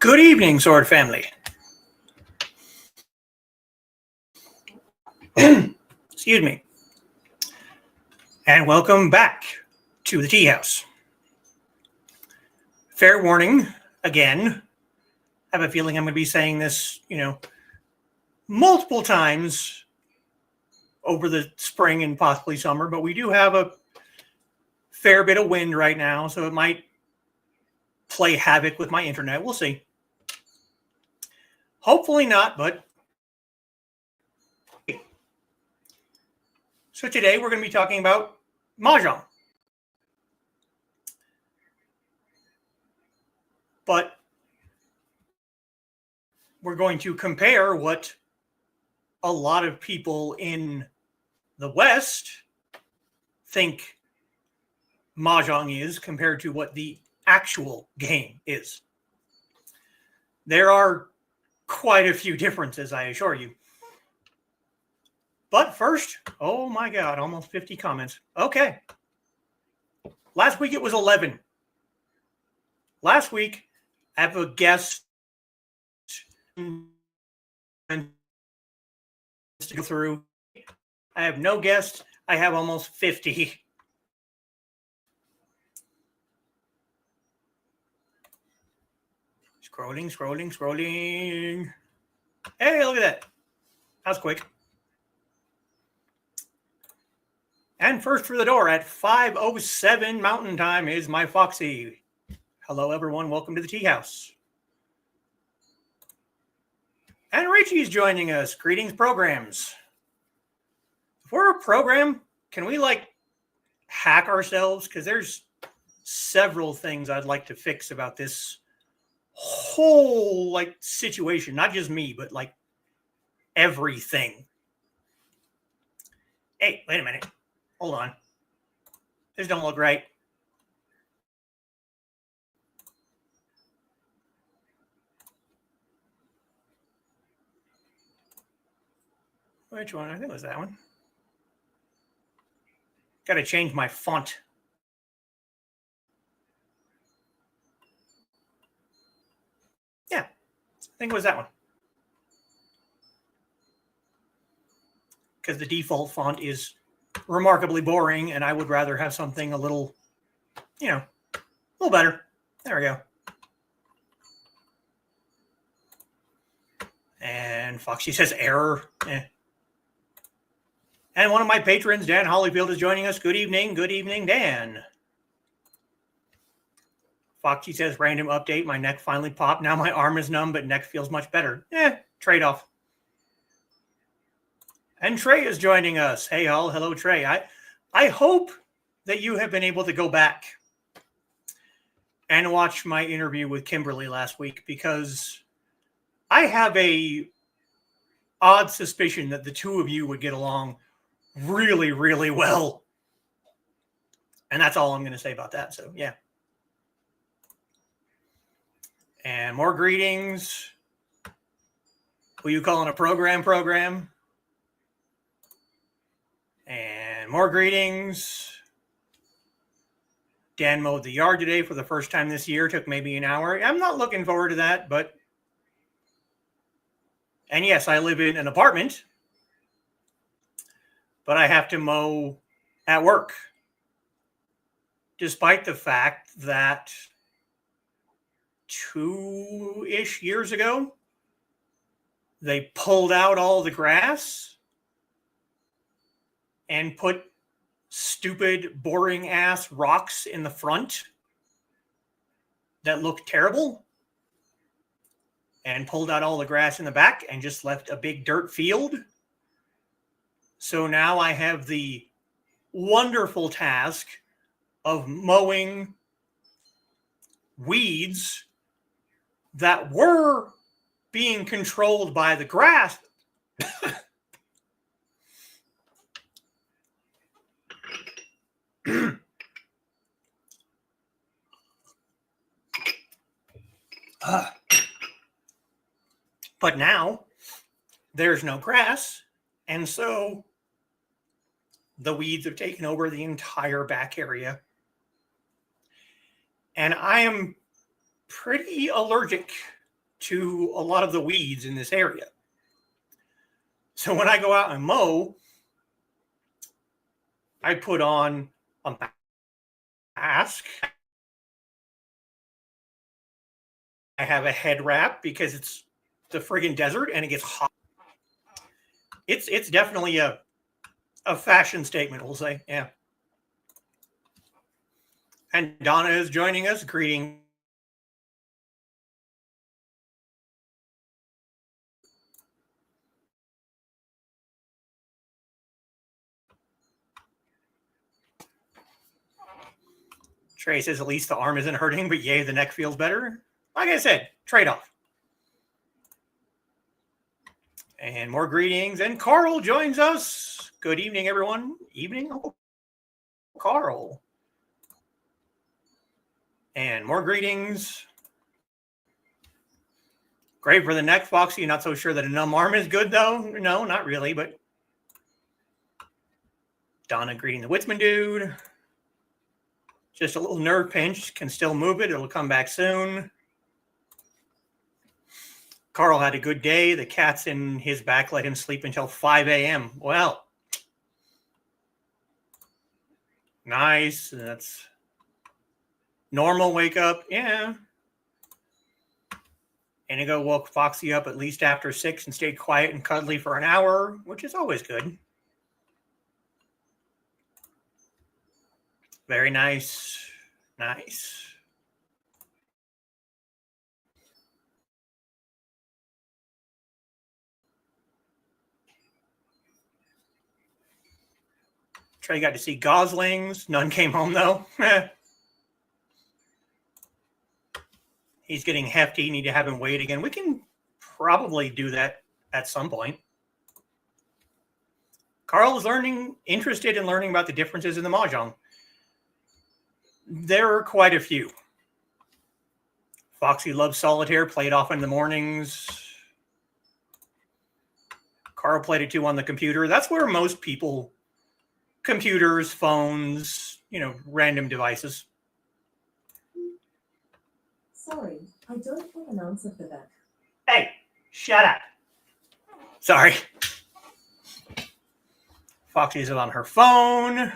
Good evening, Sword Family. Excuse me. And welcome back to the Teahouse. Fair warning, again, I have a feeling I'm going to be saying this, multiple times over the spring and possibly summer, but we do have a fair bit of wind right now, so it might play havoc with my internet. We'll see. Hopefully not, but so today we're going to be talking about Mahjong. But we're going to compare what a lot of people in the West think Mahjong is compared to what the actual game is. There are quite a few differences, I assure you. But first, oh my God, almost 50 comments. Okay. Last week it was 11. Last week, I have a guest to go through. I have no guest. I have almost 50. Scrolling. Hey, look at that. That was quick. And first through the door at 5:07 Mountain Time is my Foxy. Hello, everyone. Welcome to the Teahouse. And Richie's joining us. Greetings, programs. If we're a program, can we, hack ourselves? Because there's several things I'd like to fix about this whole, situation. Not just me, but, everything. Hey, wait a minute. Hold on. This don't look right. Which one? I think it was that one. Got to change my font. Yeah, I think it was that one. Because the default font is remarkably boring, and I would rather have something a little, a little better. There we go. And Foxy says error. And one of my patrons, Dan Hollyfield, is joining us. Good evening. Good evening, Dan. Foxy says, random update. My neck finally popped. Now my arm is numb, but neck feels much better. Trade-off. And Trey is joining us. Hey, all. Hello, Trey. I hope that you have been able to go back and watch my interview with Kimberly last week, because I have a odd suspicion that the two of you would get along really, really well. And that's all I'm going to say about that. So, yeah. And more greetings. Who you calling a program? And more greetings. Dan mowed the yard today for the first time this year. Took maybe an hour. I'm not looking forward to that, but... And yes, I live in an apartment, but I have to mow at work. Despite the fact that 2-ish years ago, they pulled out all the grass and put stupid, boring-ass rocks in the front that looked terrible, and pulled out all the grass in the back and just left a big dirt field. So now I have the wonderful task of mowing weeds that were being controlled by the grass. But now there's no grass, and so the weeds have taken over the entire back area. And I am pretty allergic to a lot of the weeds in this area. So when I go out and mow, I put on a mask. I have a head wrap because it's the friggin' desert and it gets hot. It's definitely a fashion statement, we'll say. Yeah. And Donna is joining us. Greeting. Trey says at least the arm isn't hurting, but yay, the neck feels better. Like I said, trade-off. And more greetings. And Carl joins us. Good evening, everyone. Evening, Uncle Carl. And more greetings. Great for the neck, Foxy. Not so sure that a numb arm is good, though. No, not really, but Donna greeting the Witzman dude. Just a little nerve pinch. Can still move it. It'll come back soon. Carl had a good day. The cats in his back let him sleep until 5 a.m. Well, nice. That's normal wake up. Yeah. Inigo woke Foxy up at least after 6 and stayed quiet and cuddly for an hour, which is always good. Very nice. Nice. Trey got to see goslings. None came home, though. He's getting hefty. Need to have him weighed again. We can probably do that at some point. Carl is interested in learning about the differences in the Mahjong. There are quite a few. Foxy loves solitaire, played often in the mornings. Carl played it too on the computer. That's where most people, computers, phones, random devices. Sorry, I don't have an answer for that. Hey, shut up. Sorry. Foxy's on her phone.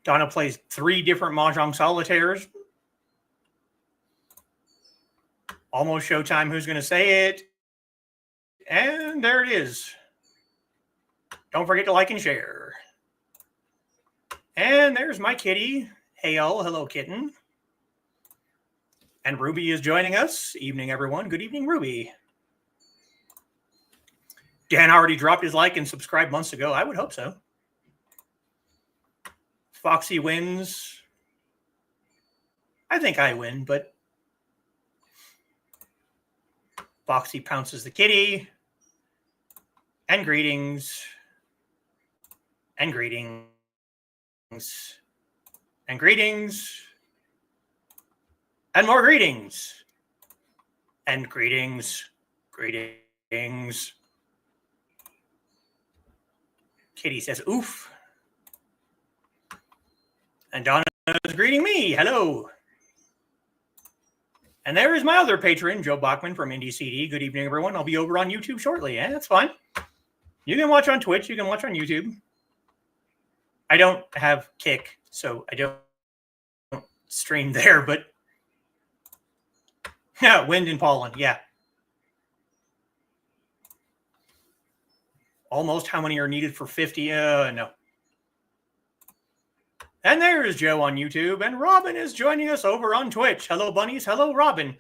Donna plays 3 different Mahjong Solitaires. Almost showtime. Who's going to say it? And there it is. Don't forget to like and share. And there's my kitty. Hey, all. Hello, kitten. And Ruby is joining us. Evening, everyone. Good evening, Ruby. Dan already dropped his like and subscribed months ago. I would hope so. Foxy wins. I think I win, but Foxy pounces the kitty. And greetings. And greetings. And greetings. And more greetings. And greetings. Greetings. Kitty says, oof. And Donna is greeting me. Hello. And there is my other patron, Joe Bachman from Indie CD. Good evening, everyone. I'll be over on YouTube shortly. Yeah, that's fine. You can watch on Twitch. You can watch on YouTube. I don't have Kick, so I don't stream there, but yeah, wind and pollen. Yeah. Almost how many are needed for 50? No. And there is Joe on YouTube, and Robin is joining us over on Twitch. Hello, bunnies. Hello, Robin.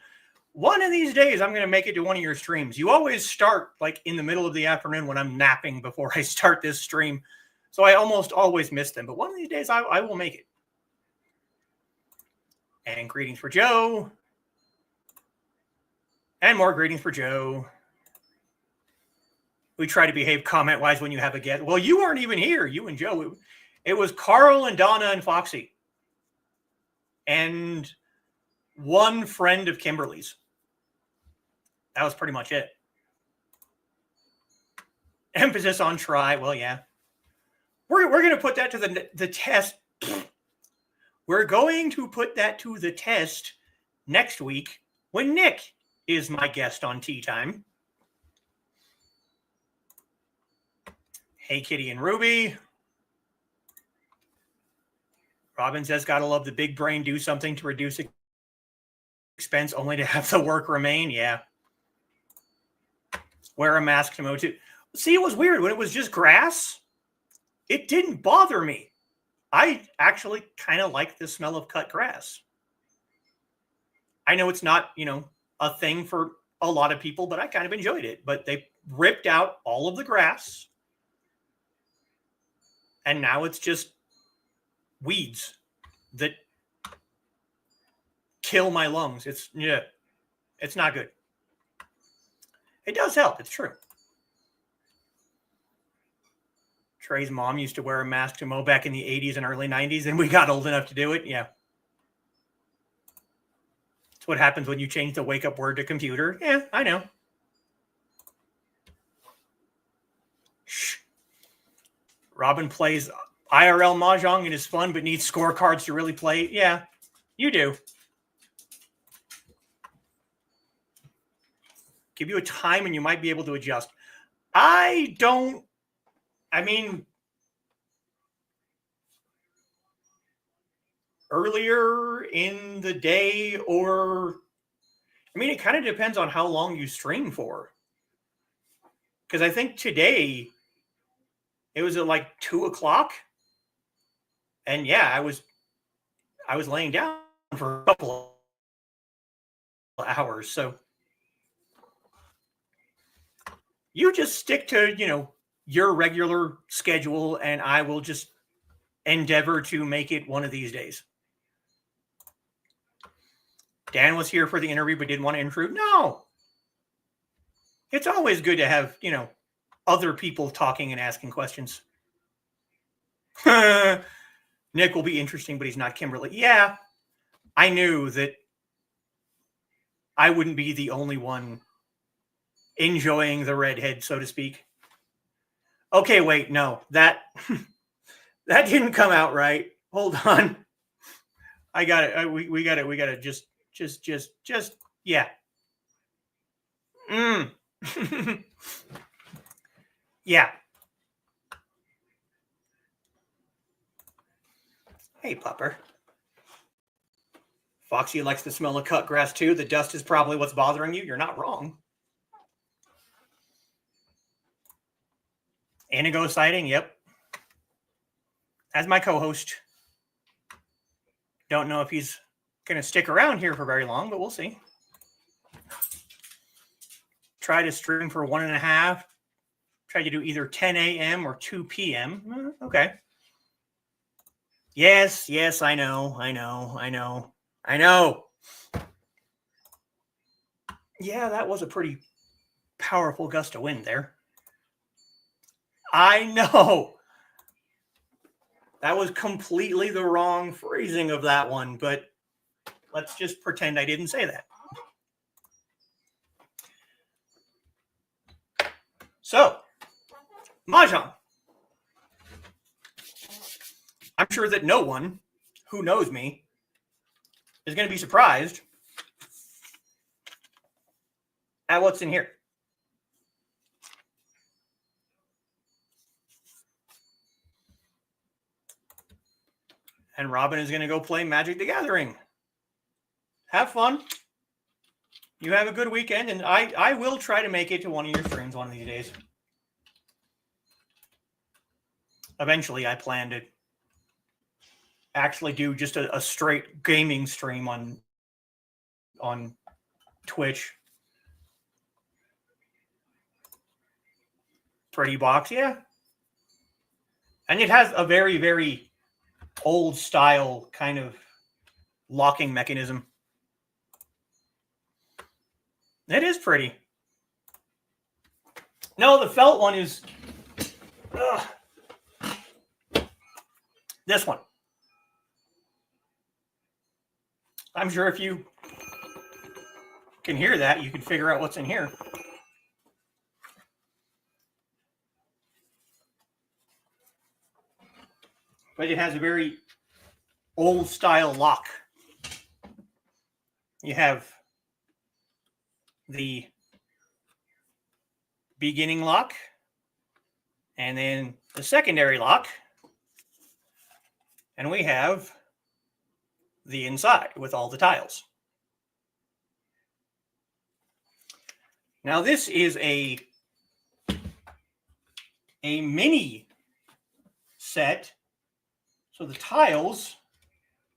one of these days I'm going to make it to one of your streams. You always start like in the middle of the afternoon when I'm napping before I start this stream. So I almost always miss them. But one of these days I will make it. And greetings for Joe. And more greetings for Joe. We try to behave comment-wise when you have a guest. Well, you weren't even here, you and Joe. It was Carl and Donna and Foxy. And one friend of Kimberly's. That was pretty much it. Emphasis on try. Well, yeah. We're going to put that to the test. We're going to put that to the test next week when Nick is my guest on Tea Time. Hey, Kitty and Ruby. Robin says, gotta love the big brain do something to reduce expense only to have the work remain. Yeah. Wear a mask to mow too. See, it was weird. When it was just grass, it didn't bother me. I actually kind of like the smell of cut grass. I know it's not, a thing for a lot of people, but I kind of enjoyed it. But they ripped out all of the grass. And now it's just weeds that kill my lungs. It's not good. It does help. It's true. Trey's mom used to wear a mask to mow back in the 80s and early 90s, and we got old enough to do it. Yeah. That's what happens when you change the wake-up word to computer. Yeah, I know. Shh. Robin plays IRL Mahjong and is fun, but needs scorecards to really play. Yeah, you do. Give you a time and you might be able to adjust. Earlier in the day it kind of depends on how long you stream for. Because I think today it was at like 2:00. And yeah, I was laying down for a couple of hours. So you just stick to, your regular schedule, and I will just endeavor to make it one of these days. Dan was here for the interview, but didn't want to intrude. No. It's always good to have, other people talking and asking questions. Nick will be interesting, but he's not Kimberly. Yeah, I knew that I wouldn't be the only one enjoying the redhead, so to speak. Okay, wait, no, that didn't come out right. Hold on. I got it. We got it. Just, yeah. Yeah. Hey, Pupper. Foxy likes the smell of cut grass too. The dust is probably what's bothering you. You're not wrong. Inigo sighting, yep. As my co-host. Don't know if he's going to stick around here for very long, but we'll see. Try to stream for 1.5. Try to do either 10 a.m. or 2 p.m. Okay. Yes, I know. Yeah, that was a pretty powerful gust of wind there. I know. That was completely the wrong phrasing of that one, but let's just pretend I didn't say that. So, Mahjong. I'm sure that no one who knows me is going to be surprised at what's in here. And Robin is going to go play Magic the Gathering. Have fun. You have a good weekend, and I will try to make it to one of your streams one of these days. Eventually, I plan to actually do just a straight gaming stream on Twitch. Pretty box, yeah. And it has a very, very old style kind of locking mechanism. It is pretty. No, the felt one is this one. I'm sure if you can hear that, you can figure out what's in here. But it has a very old style lock. You have the beginning lock and then the secondary lock. And we have the inside with all the tiles. Now this is a mini set. So the tiles,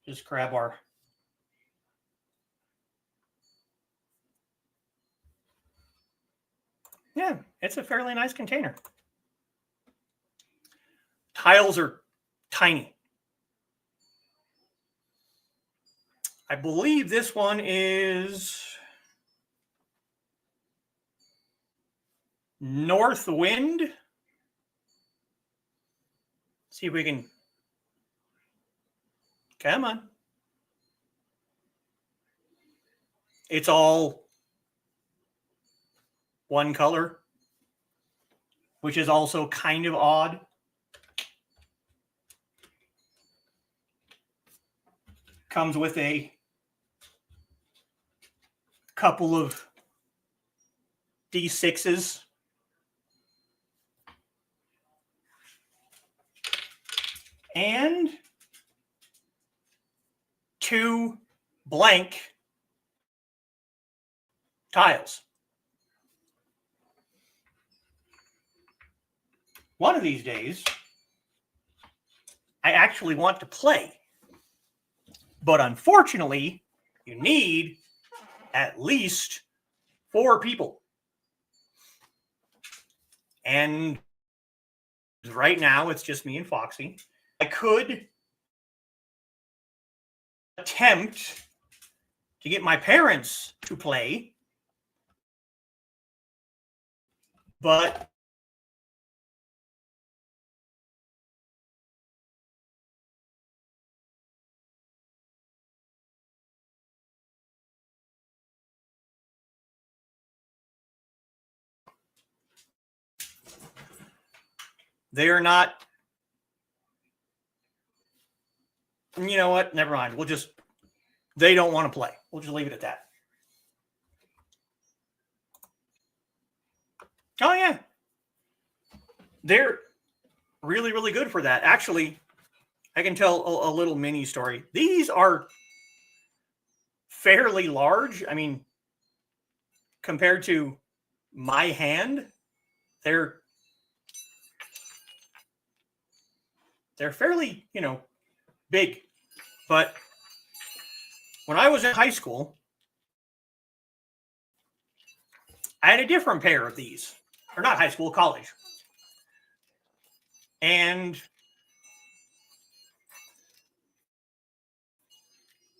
just grab our yeah, it's a fairly nice container. Tiles are tiny. I believe this one is North Wind. See if we can. Come on. It's all one color, which is also kind of odd. Comes with a couple of D6s. And 2 blank tiles. One of these days, I actually want to play. But unfortunately, you need at least 4 people. And right now, it's just me and Foxy. I could attempt to get my parents to play, but they are not. You know what? Never mind. They don't want to play. We'll just leave it at that. Oh, yeah. They're really, really good for that. Actually, I can tell a little mini story. These are fairly large. I mean, compared to my hand, they're fairly, big. But when I was in high school, I had a different pair of these. Or not high school, college. And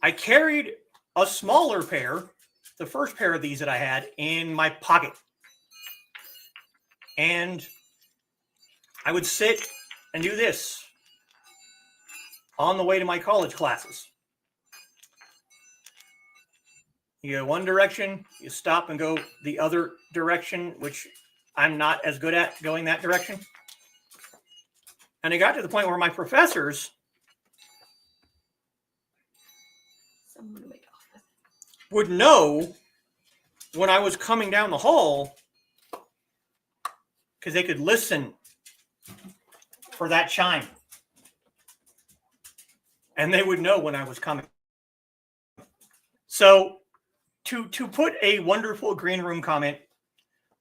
I carried a smaller pair, the first pair of these that I had, in my pocket. And I would sit and do this on the way to my college classes. You go one direction, you stop and go the other direction, which I'm not as good at going that direction. And it got to the point where my professors would know when I was coming down the hall because they could listen for that chime. And they would know when I was coming. So to put a wonderful green room comment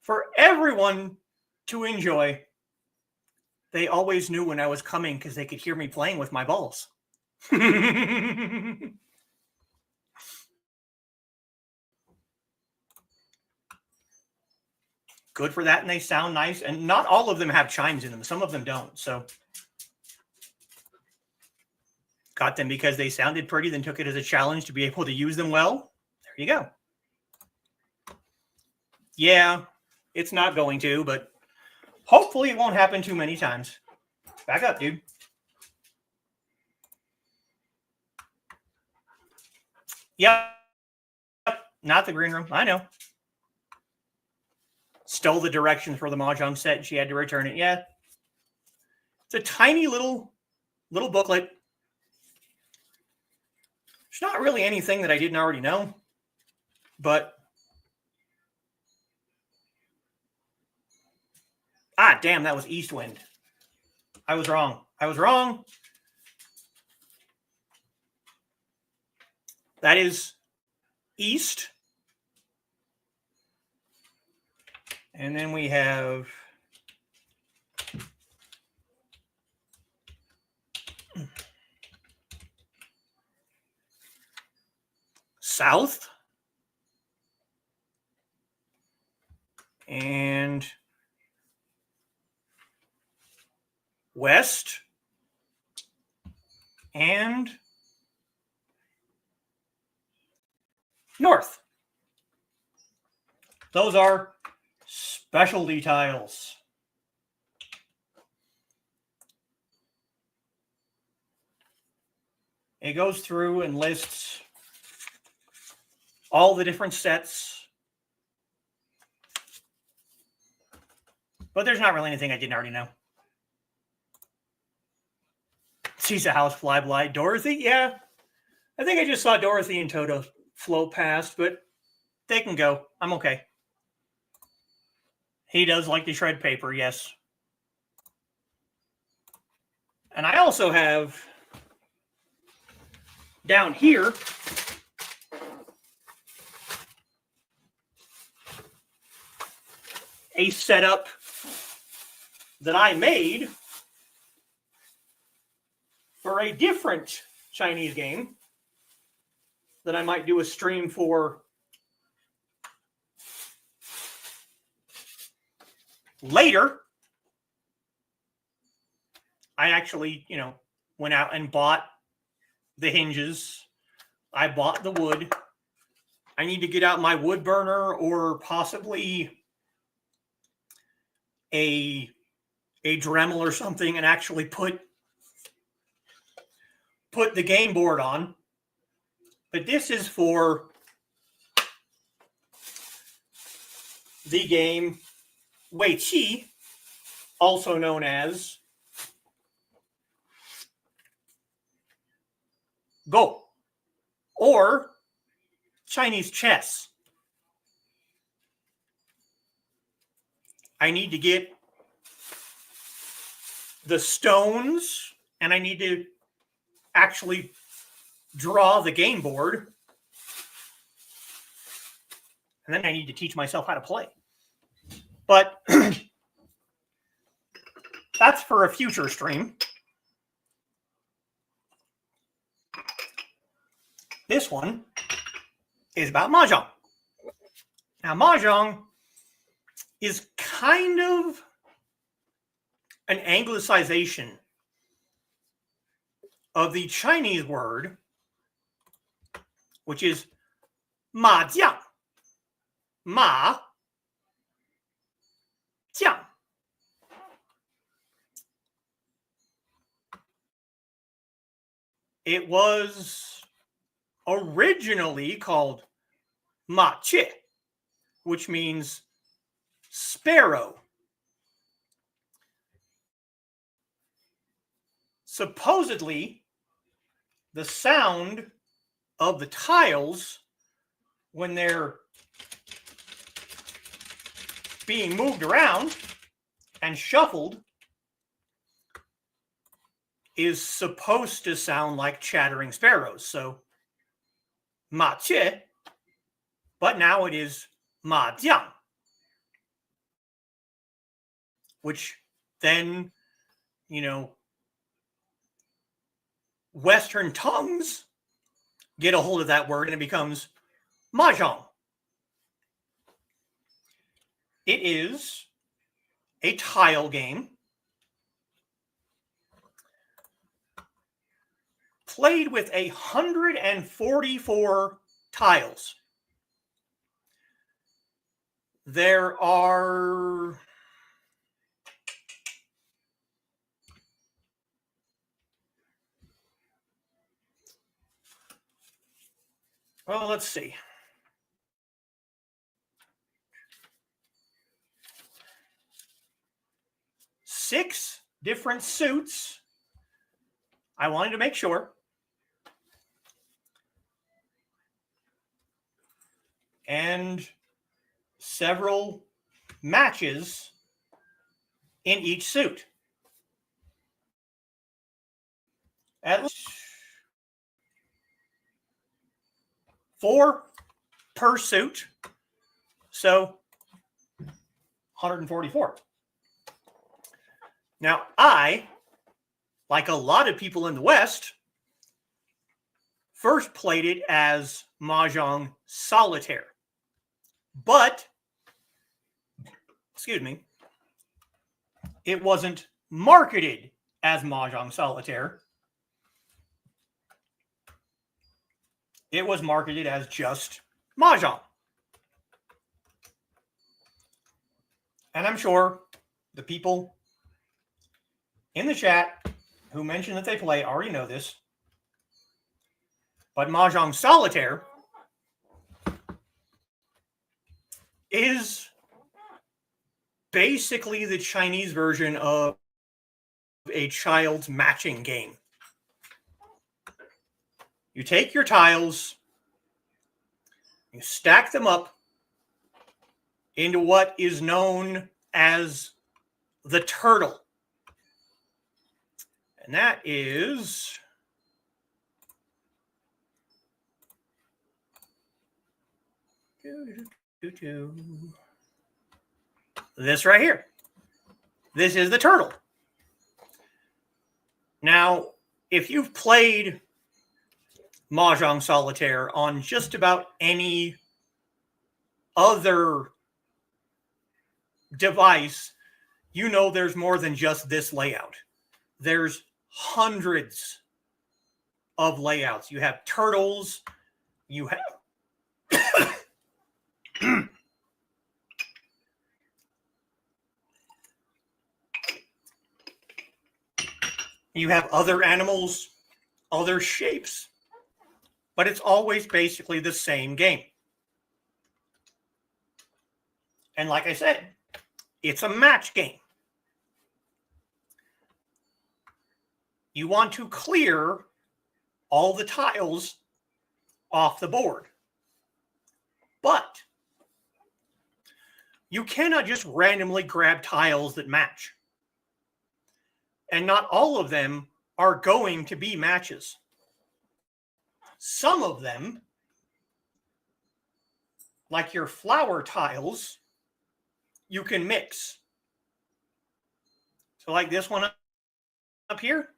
for everyone to enjoy, they always knew when I was coming because they could hear me playing with my balls. good for that, and they sound nice. And not all of them have chimes in them. Some of them don't. So got them because they sounded pretty, then took it as a challenge to be able to use them well. There you go. Yeah, it's not going to, but hopefully it won't happen too many times. Back up, dude. Yep. Not the green room. I know. Stole the directions for the Mahjong set, and she had to return it. Yeah. It's a tiny little booklet. It's not really anything that I didn't already know, but damn, that was East Wind. I was wrong. That is East. And then we have South and West and North. Those are specialty tiles. It goes through and lists all the different sets. But there's not really anything I didn't already know. Teahouse, Fly Blight, Dorothy, yeah. I think I just saw Dorothy and Toto float past, but they can go. I'm okay. He does like to shred paper, yes. And I also have down here a setup that I made for a different Chinese game that I might do a stream for later. I actually, went out and bought the hinges. I bought the wood. I need to get out my wood burner or possibly a Dremel or something and actually put the game board on. But this is for the game Wei Qi, also known as Go, or Chinese chess. I need to get the stones, and I need to actually draw the game board. And then I need to teach myself how to play. But that's for a future stream. This one is about Mahjong. Now, Mahjong is kind of an anglicization of the Chinese word, which is Mahjiang. Ma Jiang. It was originally called Ma Che, which means sparrow. Supposedly, the sound of the tiles when they're being moved around and shuffled is supposed to sound like chattering sparrows. So, ma che, but now it is ma jiang, which then, Western tongues get a hold of that word and it becomes mahjong. It is a tile game played with 144 tiles. There are well, let's see. Six different suits. I wanted to make sure. And several matches in each suit. At least 4 per suit. So 144. Now, I, like a lot of people in the West, first played it as Mahjong Solitaire. But, excuse me, it wasn't marketed as Mahjong Solitaire. It was marketed as just Mahjong. And I'm sure the people in the chat who mentioned that they play already know this. But Mahjong Solitaire is basically the Chinese version of a child's matching game. You take your tiles, you stack them up into what is known as the turtle. And that is this right here. This is the turtle. Now, if you've played Mahjong Solitaire on just about any other device, you know there's more than just this layout. There's hundreds of layouts. You have turtles, you have you have other animals, other shapes, but it's always basically the same game. And like I said, it's a match game. You want to clear all the tiles off the board. But you cannot just randomly grab tiles that match. And not all of them are going to be matches. Some of them, like your flower tiles, you can mix. So like this one up here.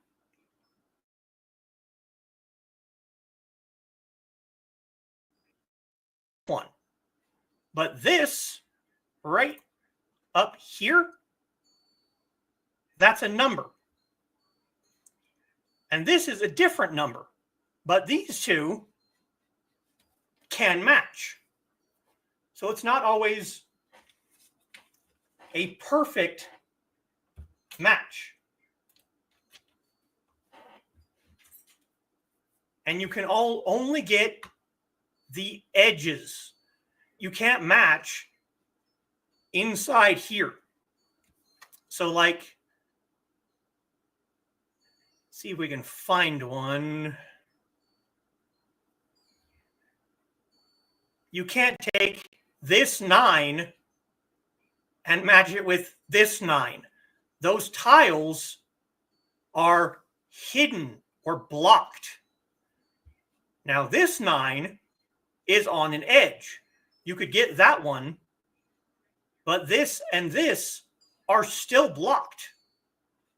One. But this right up here, that's a number. And this is a different number. But these two can match. So it's not always a perfect match. And you can only get the edges. You can't match inside here. So like, see if we can find one. You can't take this 9 and match it with this 9. Those tiles are hidden or blocked. Now this 9 is on an edge. You could get that one, but this and this are still blocked.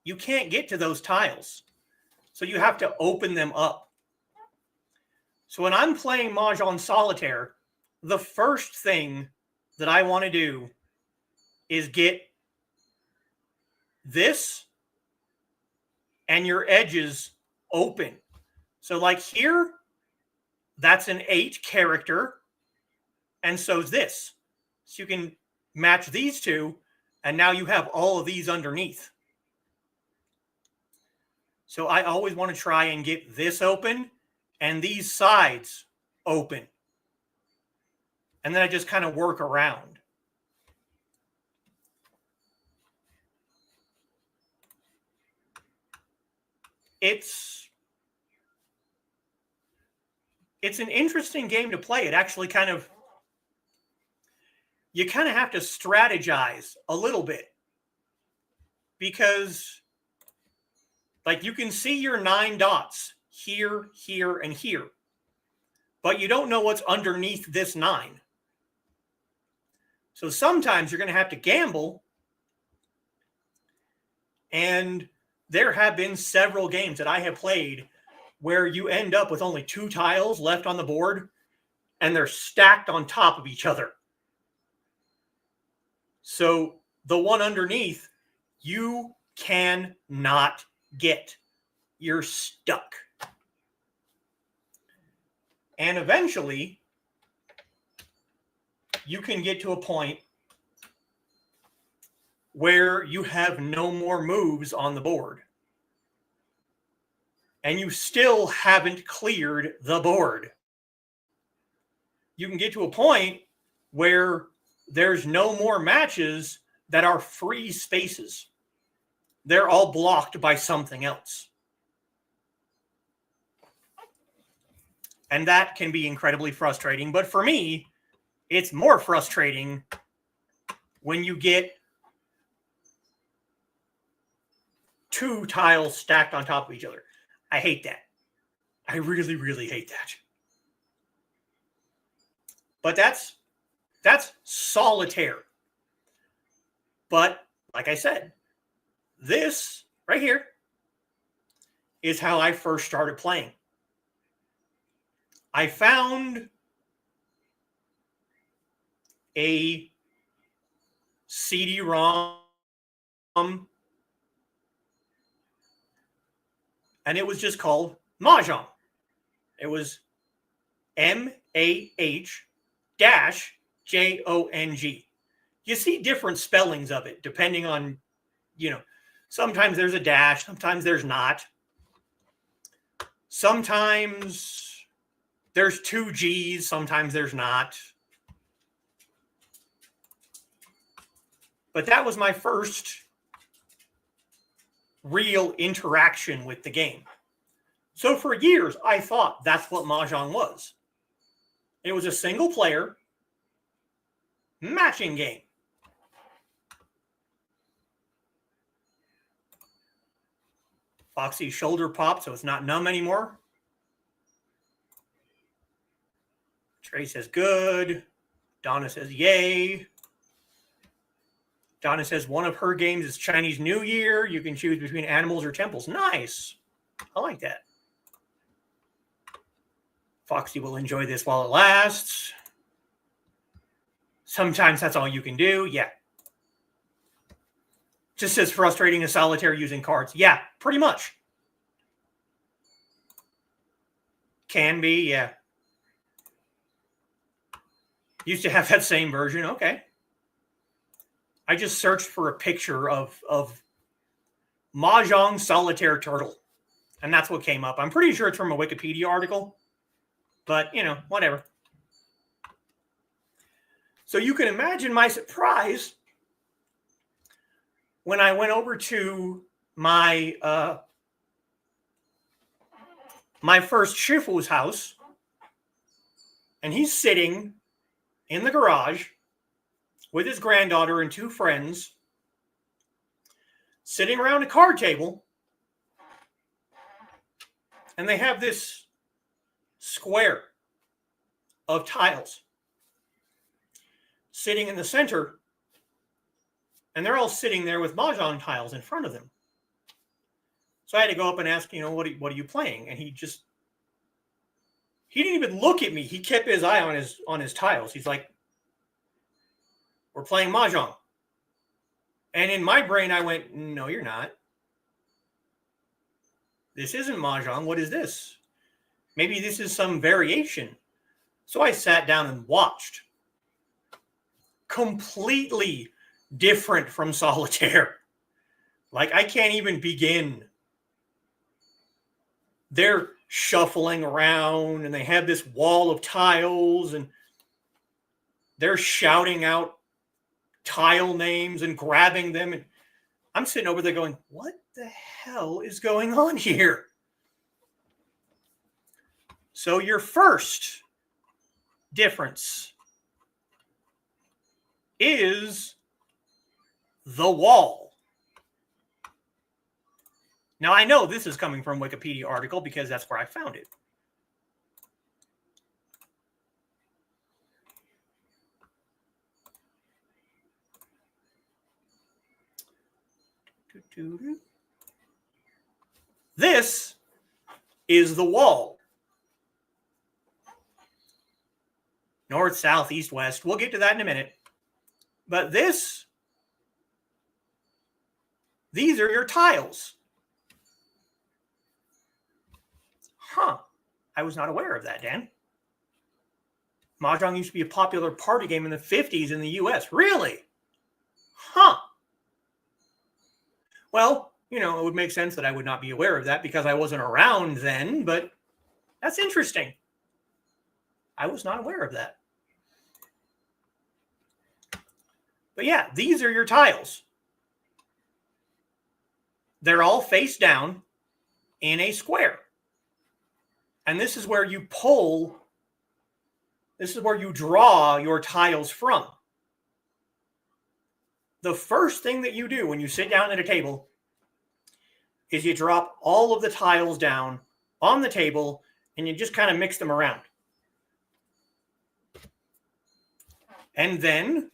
You can't get to those tiles. So you have to open them up. So when I'm playing Mahjong Solitaire, the first thing that I want to do is get this and your edges open. So like here, that's an 8 character, and so's this. So you can match these two, and now you have all of these underneath. So I always want to try and get this open and these sides open. And then I just kind of work around. It's an interesting game to play. It actually you kind of have to strategize a little bit, because like you can see your 9 dots here, here, and here, but you don't know what's underneath this 9. So sometimes you're going to have to gamble, and there have been several games that I have played where you end up with only 2 tiles left on the board, and they're stacked on top of each other. So the one underneath, you cannot get. You're stuck. And eventually, you can get to a point where you have no more moves on the board. And you still haven't cleared the board. You can get to a point where there's no more matches that are free spaces. They're all blocked by something else. And that can be incredibly frustrating. But for me, it's more frustrating when you get 2 tiles stacked on top of each other. I hate that. I really, really hate that. But that's solitaire. But like I said, this right here is how I first started playing. I found a CD-ROM, and it was just called Mahjong. It was MAH-JONG. You see different spellings of it depending on, sometimes there's a dash, sometimes there's not. Sometimes there's 2 G's, sometimes there's not. But that was my first real interaction with the game. So for years, I thought that's what Mahjong was. It was a single player matching game. Foxy's shoulder popped, so it's not numb anymore. Trey says good. Donna says yay. Donna says one of her games is Chinese New Year. You can choose between animals or temples. Nice. I like that. Foxy will enjoy this while it lasts. Sometimes that's all you can do. Yeah. Just as frustrating as solitaire using cards. Yeah, pretty much. Can be, yeah. Used to have that same version. Okay. I just searched for a picture of Mahjong Solitaire Turtle. And that's what came up. I'm pretty sure it's from a Wikipedia article. But, whatever. So you can imagine my surprise when I went over to my my first Shifu's house, and he's sitting in the garage with his granddaughter and 2 friends, sitting around a card table, and they have this square of tiles sitting in the center, and they're all sitting there with Mahjong tiles in front of them. So I had to go up and ask, what are you playing? And he didn't even look at me. He kept his eye on his tiles. He's like, we're playing Mahjong. And in my brain, I went, no, you're not. This isn't Mahjong. What is this? Maybe this is some variation. So I sat down and watched. Completely different from Solitaire. Like, I can't even begin. They're shuffling around and they have this wall of tiles and they're shouting out tile names and grabbing them. And I'm sitting over there going, what the hell is going on here? So your first difference is the wall. Now, I know this is coming from Wikipedia article because that's where I found it. This is the wall. North, south, east, west. We'll get to that in a minute. But these are your tiles. Huh. I was not aware of that, Dan. Mahjong used to be a popular party game in the 50s in the US. Really? Huh. Well, it would make sense that I would not be aware of that because I wasn't around then, but that's interesting. I was not aware of that. But yeah, these are your tiles. They're all face down in a square. And this is where you draw your tiles from. The first thing that you do when you sit down at a table is you drop all of the tiles down on the table and you just kind of mix them around. And then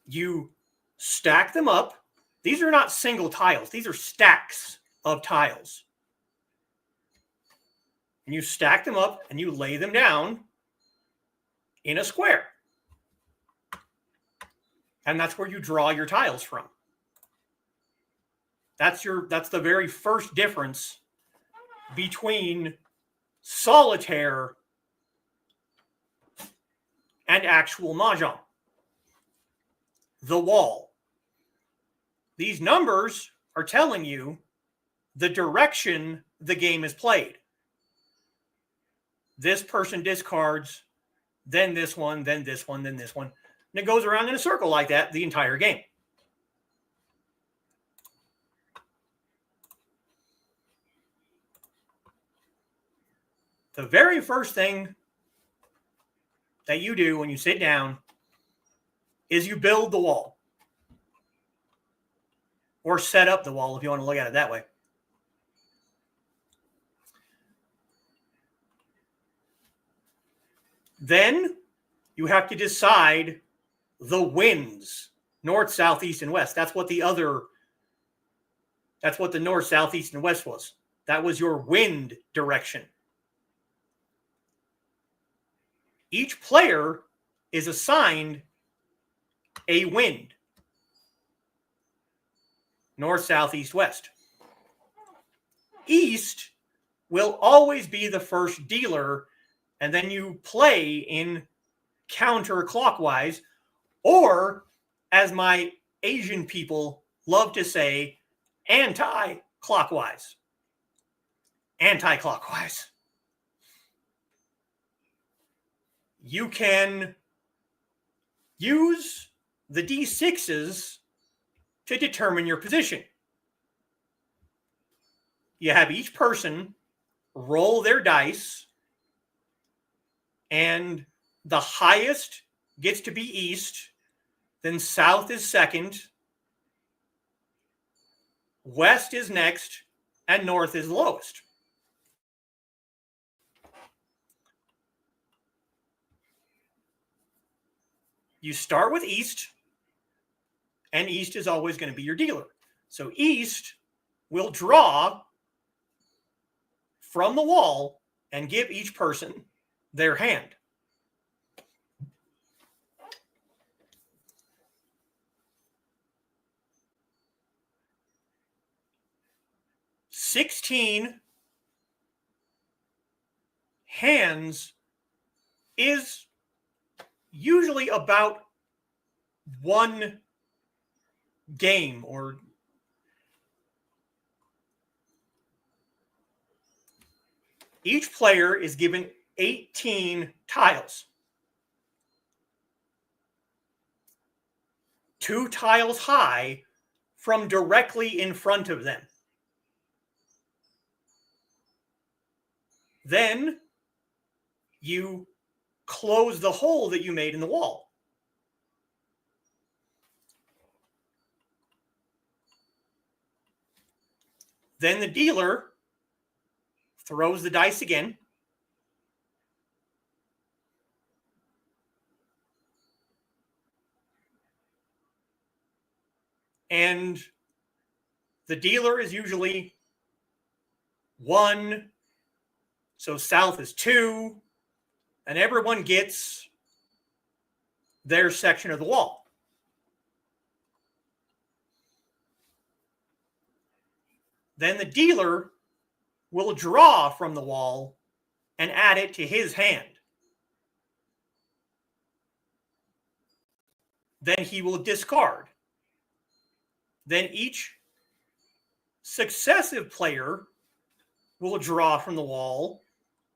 you stack them up. These are not single tiles. These are stacks of tiles. And you stack them up and you lay them down in a square. And that's where you draw your tiles from. That's the very first difference between Solitaire and actual Mahjong. The wall. These numbers are telling you the direction the game is played. This person discards, then this one, then this one, then this one. And it goes around in a circle like that the entire game. The very first thing that you do when you sit down is you build the wall. Or set up the wall if you want to look at it that way. Then you have to decide the winds, north, south, east, and west. That's what the north, south, east, and west was. That was your wind direction. Each player is assigned a wind. North, south, east, west. East will always be the first dealer, and then you play in counterclockwise, or, as my Asian people love to say, anti-clockwise. Anti-clockwise. You can use the D6s to determine your position. You have each person roll their dice, and the highest gets to be east, then south is second, west is next, and north is lowest. You start with east, and east is always going to be your dealer. So east will draw from the wall and give each person their hand. 16 hands is usually about one game, or each player is given 18 tiles. 2 tiles high from directly in front of them. Then you close the hole that you made in the wall. Then the dealer throws the dice again. And the dealer is usually 1, so south is 2, and everyone gets their section of the wall. Then the dealer will draw from the wall and add it to his hand. Then he will discard. Then each successive player will draw from the wall,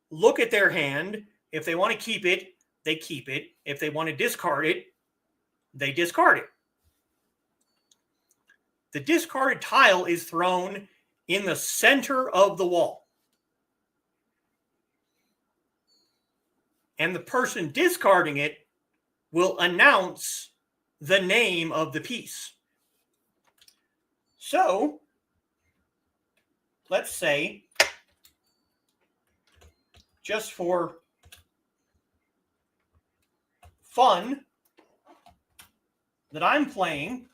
look at their hand. If they want to keep it, they keep it. If they want to discard it, they discard it. The discarded tile is thrown in the center of the wall. And the person discarding it will announce the name of the piece. So, let's say, just for fun, that I'm playing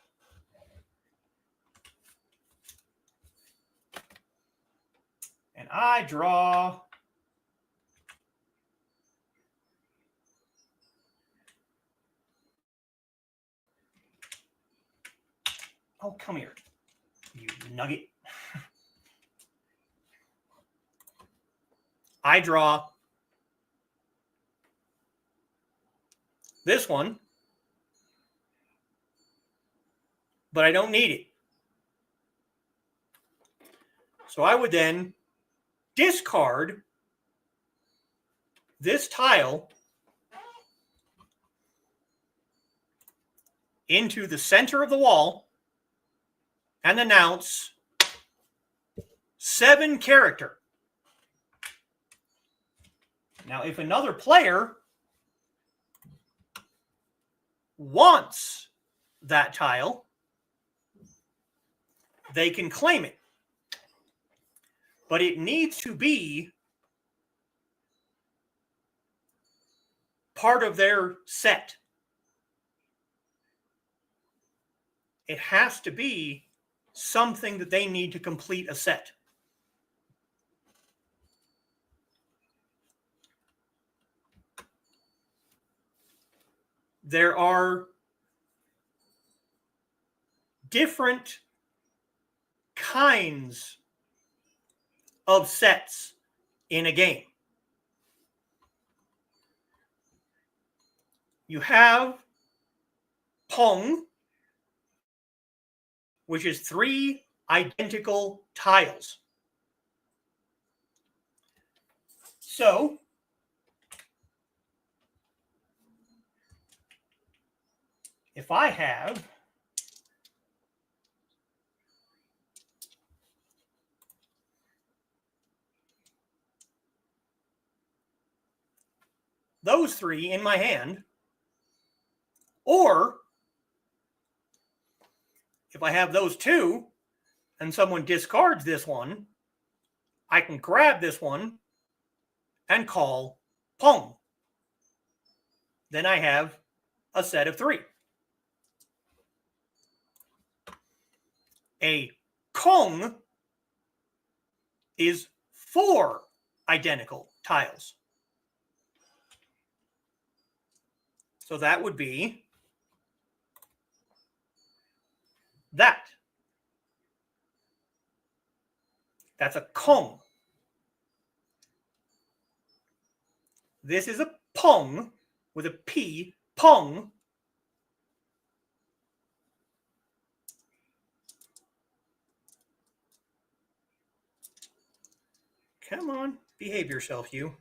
and I draw oh, come here, you nugget. I draw this one, but I don't need it. So I would then discard this tile into the center of the wall and announce 7 character. Now, if another player wants that tile, they can claim it. But it needs to be part of their set. It has to be something that they need to complete a set. There are different kinds of sets in a game. You have Pong, which is 3 identical tiles. So, if I have those 3 in my hand, or if I have those 2 and someone discards this one, I can grab this one and call Pong. Then I have a set of 3. A Kong is 4 identical tiles. So that would be that. That's a kong. This is a pong with a P, pong. Come on, behave yourself, you.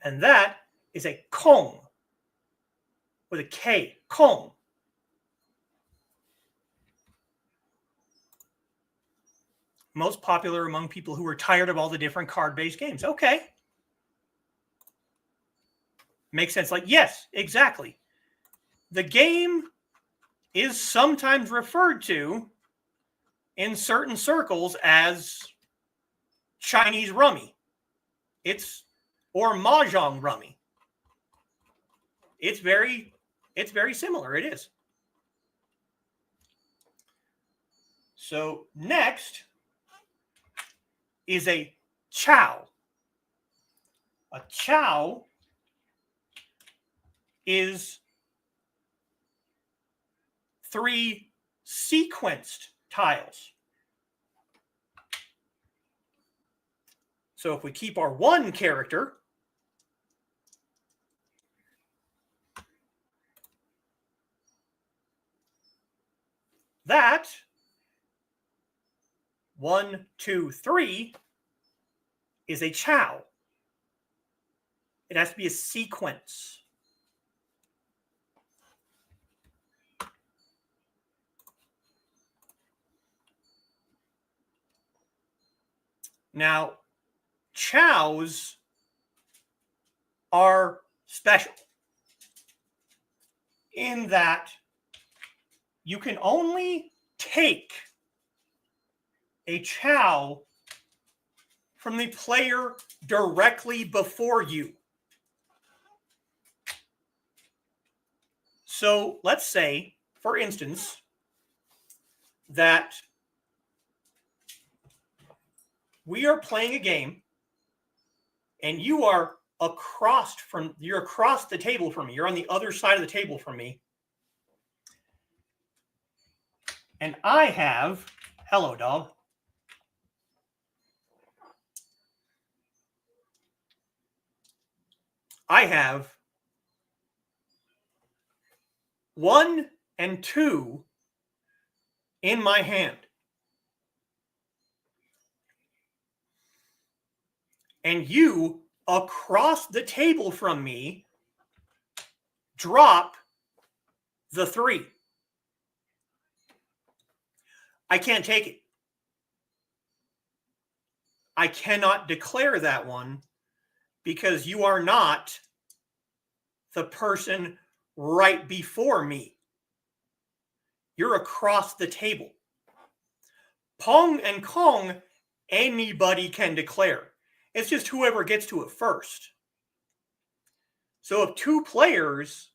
And that is a kong with a K, kong. Most popular among people who are tired of all the different card-based games. Okay. Makes sense. Like, yes, exactly. The game is sometimes referred to in certain circles as Chinese rummy. Or Mahjong rummy. It's very similar. It is. So next is a chow. A chow is 3 sequenced tiles. So if we keep our 1 character, that 1, 2, 3 is a chow. It has to be a sequence. Now, chows are special in that you can only take a chow from the player directly before you. So let's say, for instance, that we are playing a game and you're across the table from me. You're on the other side of the table from me. And I have, hello, dog. I have 1 and 2 in my hand. And you, across the table from me, drop the 3. I can't take it. I cannot declare that one because you are not the person right before me. You're across the table. Pong and Kong, anybody can declare. It's just whoever gets to it first. So if 2 players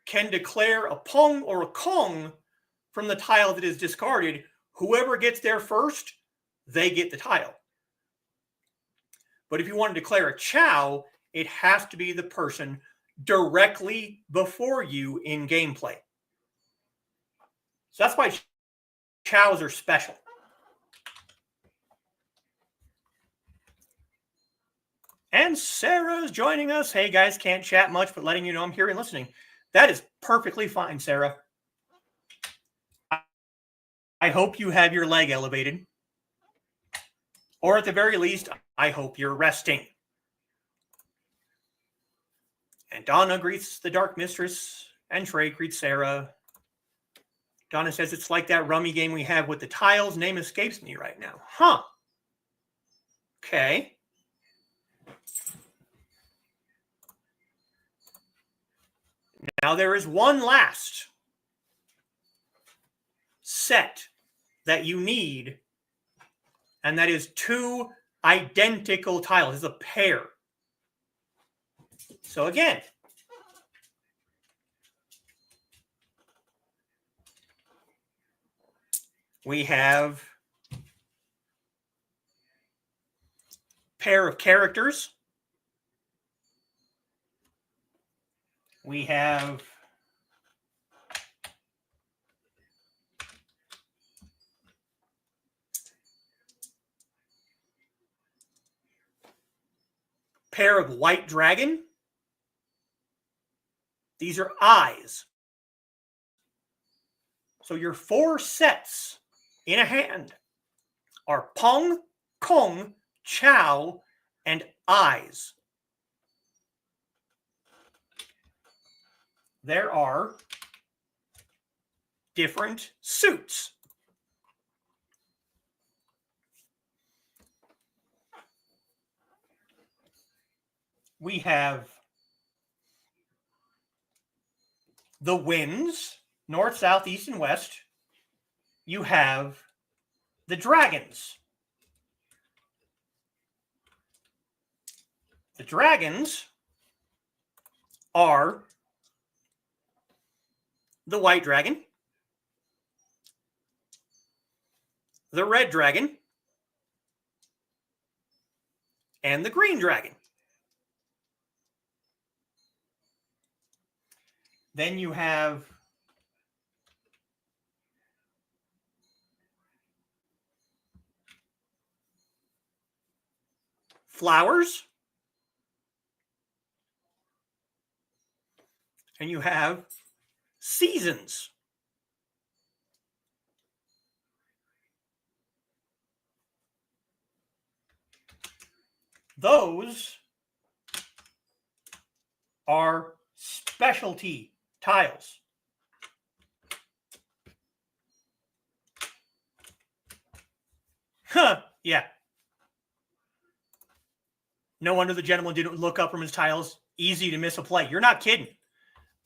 can declare a Pong or a Kong from the tile that is discarded, whoever gets there first, they get the tile. But if you want to declare a chow, it has to be the person directly before you in gameplay. So that's why chows are special. And Sarah is joining us. Hey guys, can't chat much, but letting you know I'm here and listening. That is perfectly fine, Sarah. I hope you have your leg elevated. Or at the very least, I hope you're resting. And Donna greets the Dark Mistress, and Trey greets Sarah. Donna says it's like that rummy game we have with the tiles. Name escapes me right now. Huh. Okay. Now there is one last set that you need, and that is 2 identical tiles. It's a pair. So again, we have pair of characters. We have pair of white dragon. These are eyes. So your 4 sets in a hand are Pong, Kong, Chow, and eyes. There are different suits. We have the winds, north, south, east, and west. You have the dragons. The dragons are the white dragon, the red dragon, and the green dragon. Then you have flowers, and you have seasons. Those are specialty tiles. Huh, yeah. No wonder the gentleman didn't look up from his tiles. Easy to miss a play. You're not kidding.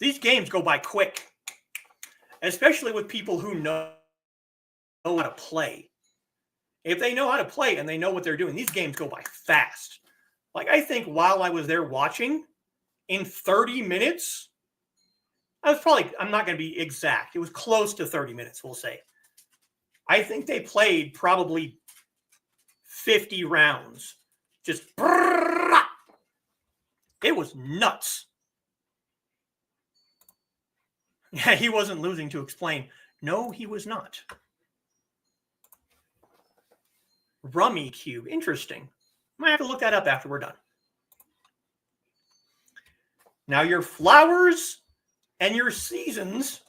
These games go by quick, especially with people who know how to play. If they know how to play and they know what they're doing, these games go by fast. Like, I think while I was there watching, in 30 minutes, I'm not going to be exact. It was close to 30 minutes, we'll say. I think they played probably 50 rounds. Just, it was nuts. Yeah, he wasn't losing to explain. No, he was not. Rummy Cube. Interesting. Might have to look that up after we're done. Now your flowers and your seasons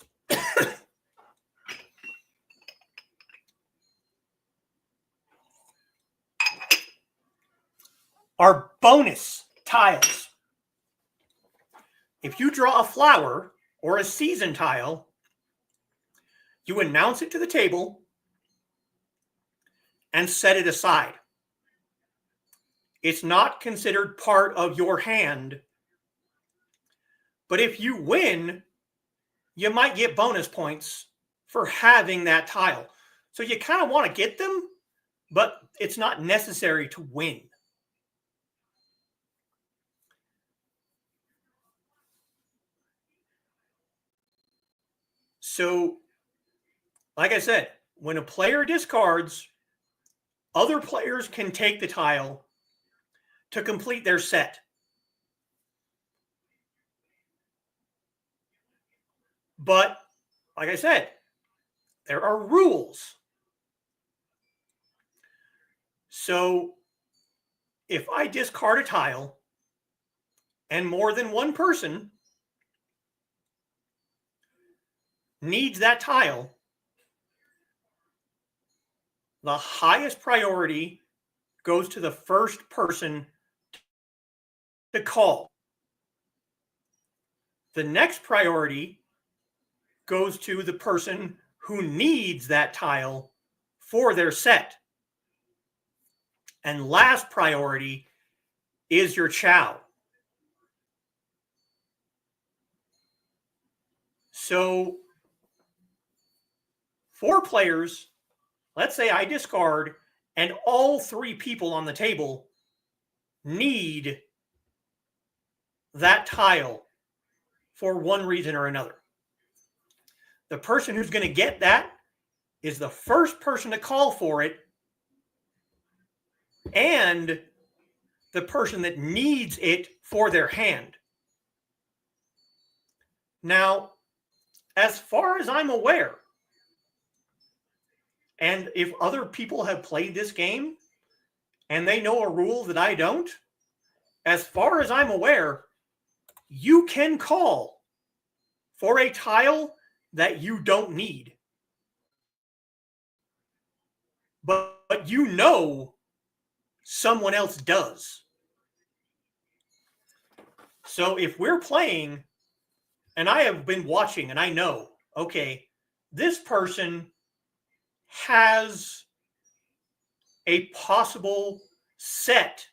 are bonus tiles. If you draw a flower or a season tile, you announce it to the table and set it aside. It's not considered part of your hand. But if you win, you might get bonus points for having that tile. So you kind of want to get them, but it's not necessary to win. So, like I said, when a player discards, other players can take the tile to complete their set. But, like I said, there are rules. So, if I discard a tile and more than one person needs that tile, the highest priority goes to the first person to call. The next priority goes to the person who needs that tile for their set. And last priority is your chow. So 4 players, let's say I discard, and all 3 people on the table need that tile for one reason or another. The person who's going to get that is the first person to call for it and the person that needs it for their hand. Now, as far as I'm aware, and if other people have played this game and they know a rule that I don't, as far as I'm aware, you can call for a tile that you don't need. But you know someone else does. So if we're playing, and I have been watching and I know, okay, this person has a possible set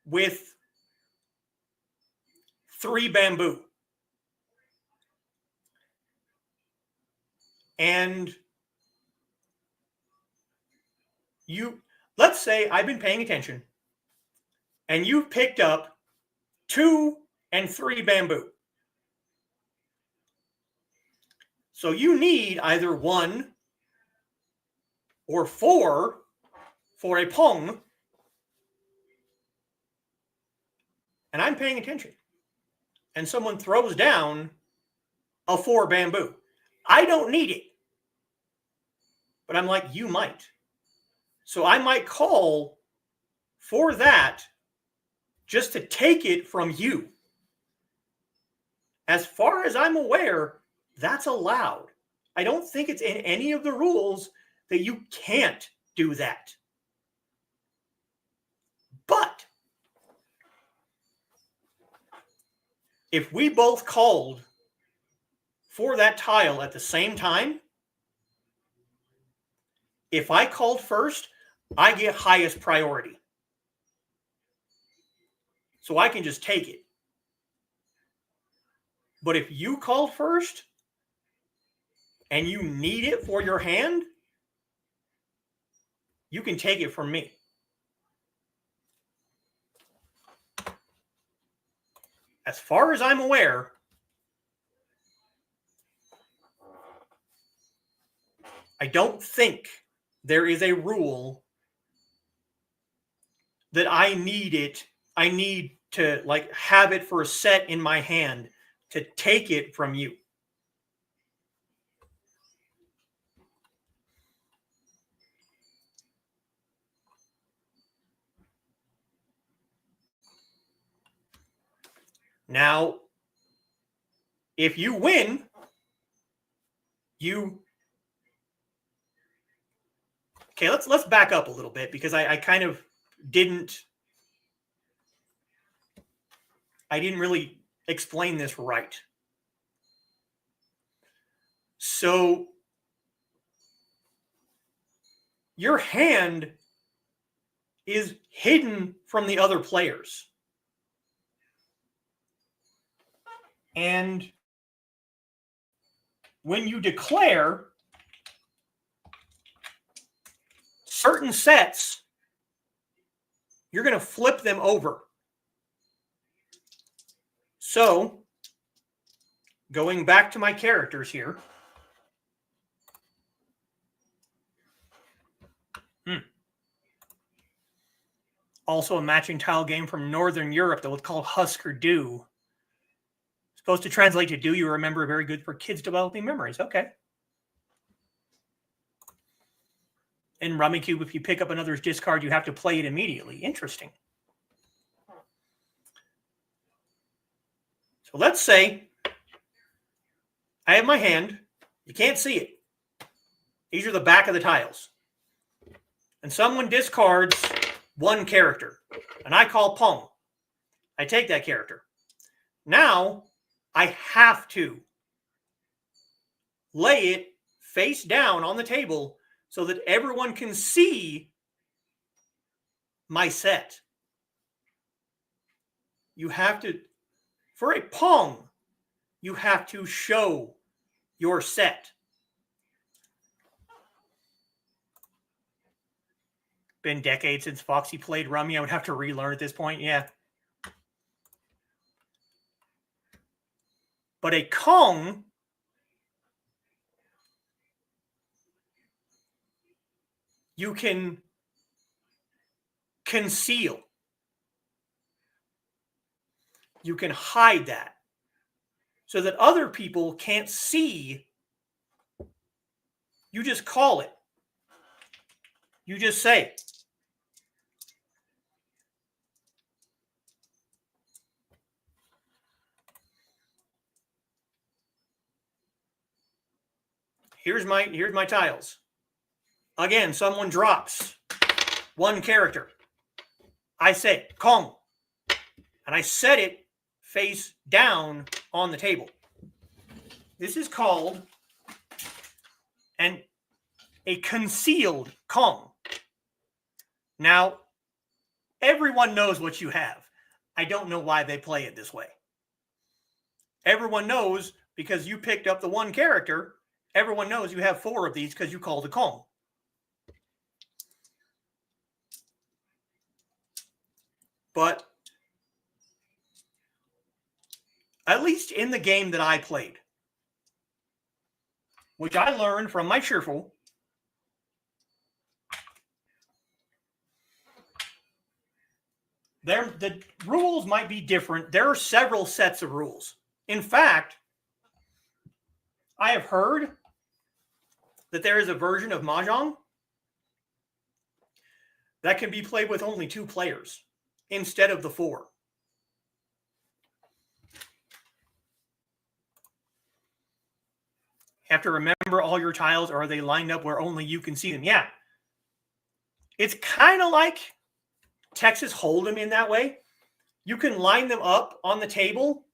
with 3 bamboo. And let's say I've been paying attention and you've picked up 2 and 3 bamboo. So you need either 1 or 4 for a pong. And I'm paying attention. And someone throws down a 4 bamboo. I don't need it. But I'm like, you might. So I might call for that just to take it from you. As far as I'm aware, that's allowed. I don't think it's in any of the rules that you can't do that. But if we both called for that tile at the same time, if I called first, I get highest priority. So I can just take it. But if you called first and you need it for your hand, you can take it from me. As far as I'm aware, I don't think there is a rule that I need to like have it for a set in my hand to take it from you. Now, if you win, okay, let's back up a little bit because I kind of didn't really explain this right. So your hand is hidden from the other players. And when you declare certain sets, you're going to flip them over. So, going back to my characters here. Also a matching tile game from Northern Europe that was called Husker Du. Supposed to translate to do you remember, very good for kids developing memories. Okay. In Rummy Cube, if you pick up another's discard, you have to play it immediately. Interesting. So let's say I have my hand. You can't see it. These are the back of the tiles. And someone discards 1 character. And I call Pong. I take that character. Now, I have to lay it face down on the table so that everyone can see my set. You have to, for a Pong, you have to show your set. Been decades since Foxy played Rummy. I would have to relearn at this point. Yeah. But a Kong you can conceal. You can hide that so that other people can't see. You just call it. You just say, here's my tiles. Again, someone drops one character. I say Kong, and I set it face down on the table. This is called a concealed Kong. Now, everyone knows what you have. I don't know why they play it this way. Everyone knows because you picked up the one character. Everyone knows you have 4 of these because you called a Kong. But at least in the game that I played, which I learned from my cheerful, the rules might be different. There are several sets of rules. In fact, I have heard that there is a version of Mahjong that can be played with only 2 players instead of the 4. You have to remember all your tiles, or are they lined up where only you can see them? Yeah. It's kind of like Texas Hold'em in that way. You can line them up on the table.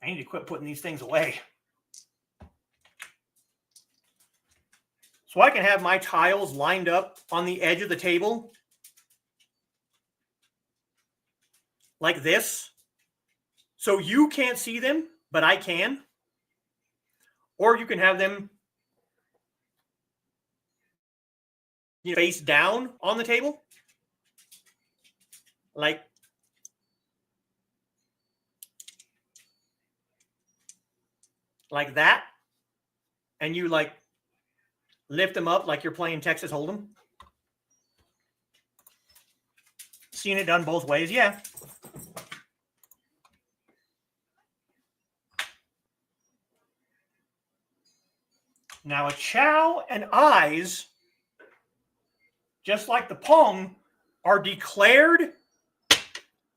I need to quit putting these things away. So I can have my tiles lined up on the edge of the table like this. So you can't see them, but I can. Or you can have them face down on the table. Like that. And you lift them up like you're playing Texas Hold'em. Seen it done both ways, yeah. Now a chow and eyes, just like the Pong, are declared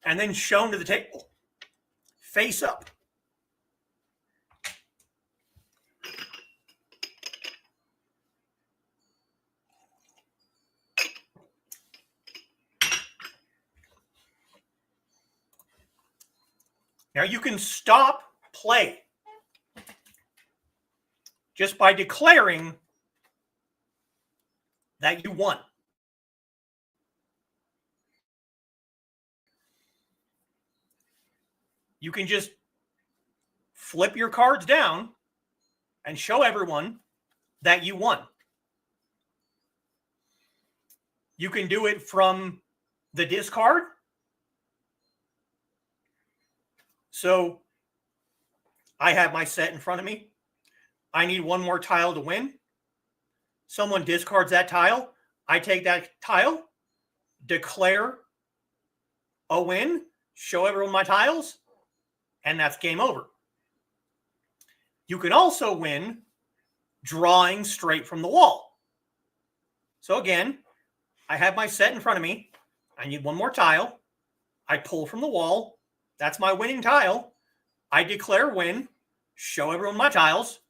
and then shown to the table, face up. Now you can stop play just by declaring that you won. You can just flip your cards down and show everyone that you won. You can do it from the discard. So I have my set in front of me. I need one more tile to win. Someone discards that tile. I take that tile, declare a win, show everyone my tiles, and that's game over. You can also win drawing straight from the wall. So again, I have my set in front of me. I need one more tile. I pull from the wall. That's my winning tile. I declare win, show everyone my tiles,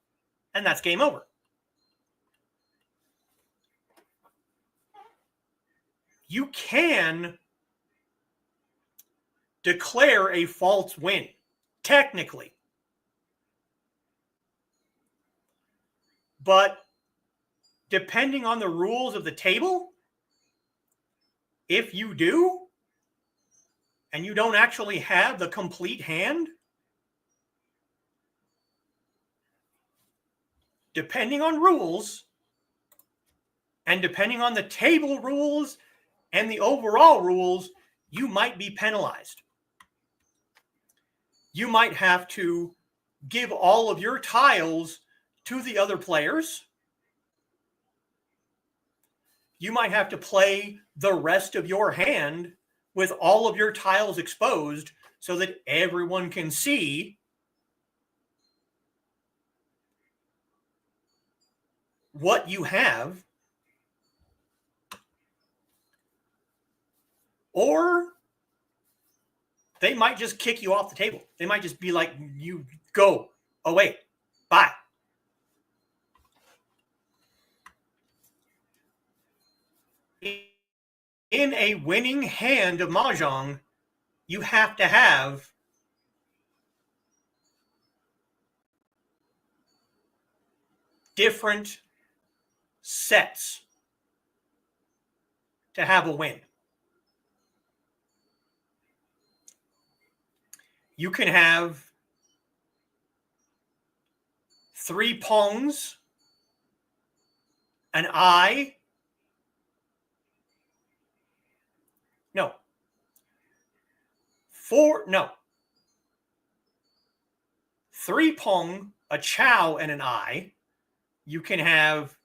and that's game over. You can declare a false win, technically. But depending on the rules of the table, if you do, and you don't actually have the complete hand, depending on rules, and depending on the table rules and the overall rules, you might be penalized. You might have to give all of your tiles to the other players. You might have to play the rest of your hand with all of your tiles exposed so that everyone can see what you have. Or they might just kick you off the table. They might just be like, you go. Oh, wait. Bye. In a winning hand of Mahjong, you have to have different sets to have a win. You can have 3 pongs, an eye. No. 3 pong, a chow, and an eye. You can have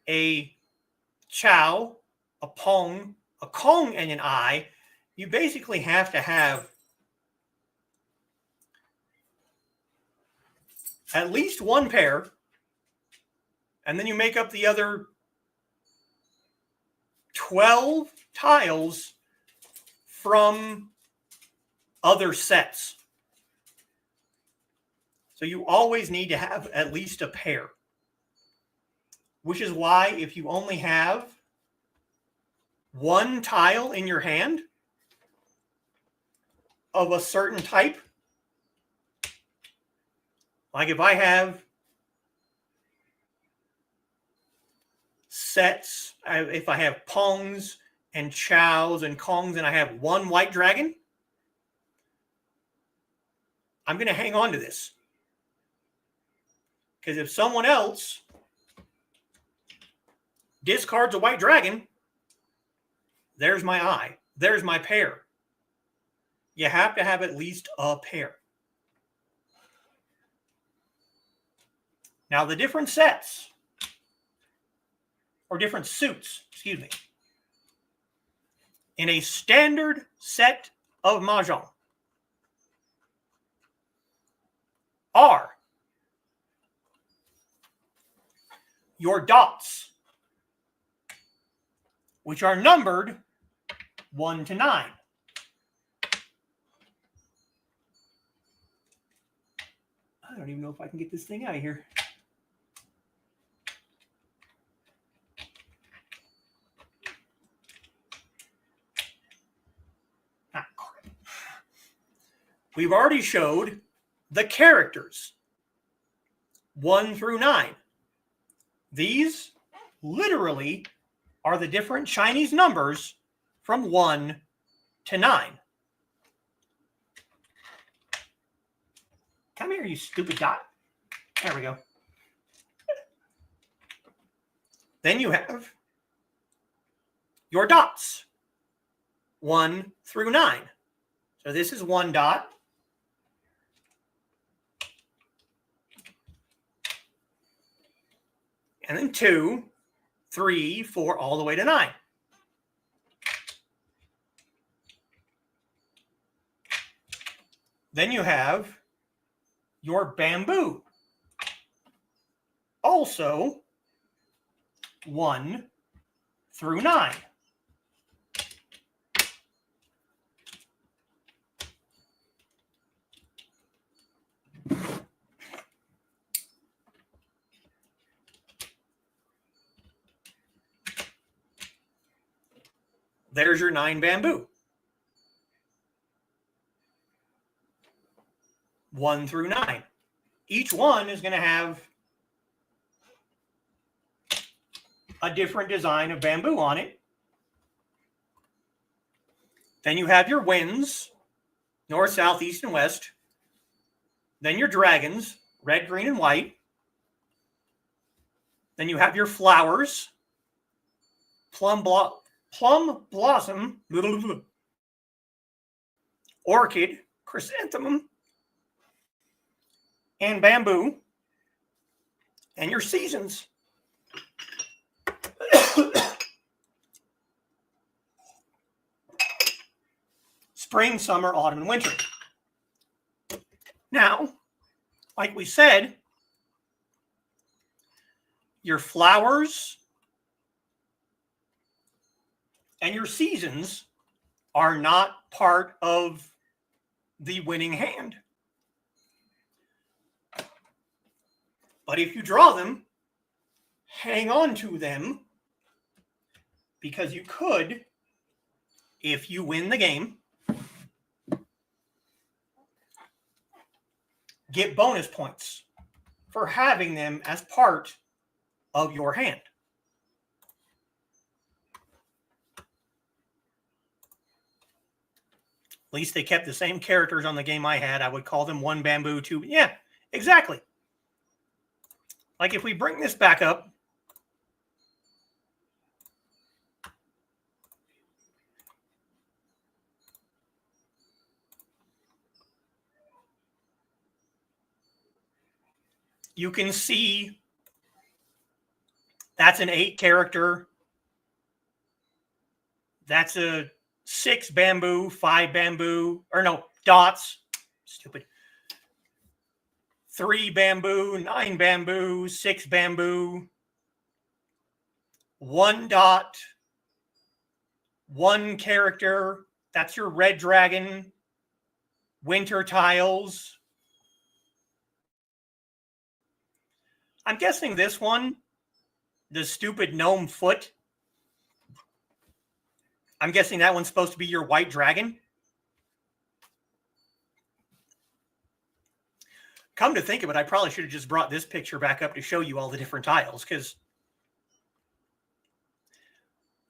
a chow, a pong, a kong, and an eye. You basically have to have at least one pair, and then you make up the other 12 tiles from other sets. So you always need to have at least a pair, which is why if you only have one tile in your hand of a certain type, like if I have sets, if I have pongs and chows and kongs and I have one white dragon, I'm going to hang on to this. Because if someone else discards a white dragon, there's my eye. There's my pair. You have to have at least a pair. Now, the different sets, or different suits, excuse me, in a standard set of Mahjong are your dots, which are numbered 1 to 9. I don't even know if I can get this thing out of here. Ah, crap. We've already showed the characters 1 through 9. These literally are the different Chinese numbers from 1 to 9. Come here, you stupid dot. There we go. Then you have your dots, 1 through 9. So this is 1 dot. And then 2, 3, 4, all the way to 9. Then you have your bamboo. Also 1 through 9. There's your 9 bamboo. 1 through 9. Each one is going to have a different design of bamboo on it. Then you have your winds, north, south, east, and west. Then your dragons, red, green, and white. Then you have your flowers, plum blossom, orchid, chrysanthemum, and bamboo, and your seasons. Spring, summer, autumn, and winter. Now, like we said, your flowers and your seasons are not part of the winning hand. But if you draw them, hang on to them, because you could, if you win the game, get bonus points for having them as part of your hand. At least they kept the same characters on the game I had. I would call them one bamboo, two. Yeah, exactly. Like if we bring this back up, you can see that's an 8 character. That's a 6 bamboo, 5 bamboo, or no, dots. Stupid. 3 bamboo, 9 bamboo, 6 bamboo, 1 dot, 1 character. That's your red dragon, winter tiles. I'm guessing this one, the stupid gnome foot, I'm guessing that one's supposed to be your white dragon. Come to think of it, I probably should have just brought this picture back up to show you all the different tiles, because